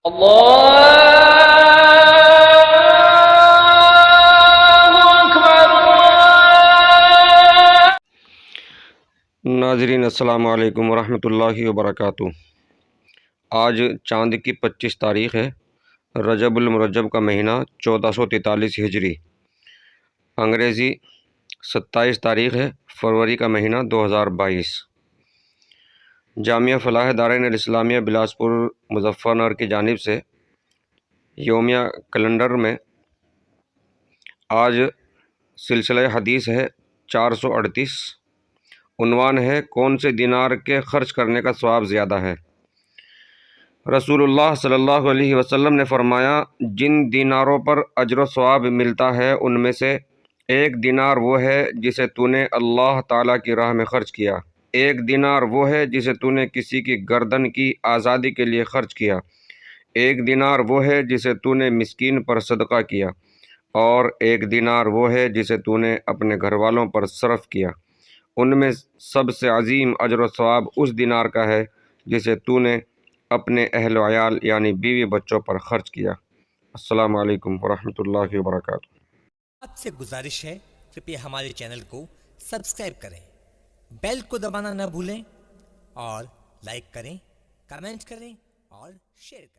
ناظرین السلام علیکم ورحمۃ اللہ وبرکاتہ۔ آج چاند کی 25 تاریخ ہے، رجب المرجب کا مہینہ 1443 ہجری، انگریزی 27 تاریخ ہے فروری کا مہینہ 2022۔ جامعہ فلاح دارین الاسلامیہ بلاسپور مظفر نگر کی جانب سے یومیہ کیلنڈر میں آج سلسلہ حدیث ہے 438۔ عنوان ہے کون سے دینار کے خرچ کرنے کا ثواب زیادہ ہے۔ رسول اللہ صلی اللہ علیہ وسلم نے فرمایا، جن دیناروں پر اجر و ثواب ملتا ہے ان میں سے ایک دینار وہ ہے جسے تو نے اللہ تعالیٰ کی راہ میں خرچ کیا، ایک دینار وہ ہے جسے تو نے کسی کی گردن کی آزادی کے لیے خرچ کیا، ایک دینار وہ ہے جسے تو نے مسکین پر صدقہ کیا، اور ایک دینار وہ ہے جسے تو نے اپنے گھر والوں پر صرف کیا۔ ان میں سب سے عظیم اجر و ثواب اس دینار کا ہے جسے تو نے اپنے اہل و عیال یعنی بیوی بچوں پر خرچ کیا۔ السلام علیکم ورحمۃ اللہ وبرکاتہ۔ آپ سے گزارش ہے کرپیا ہمارے چینل کو سبسکرائب کریں، بیل کو دبانا نہ بھولیں، اور لائک کریں، کمنٹ کریں اور شیئر کریں۔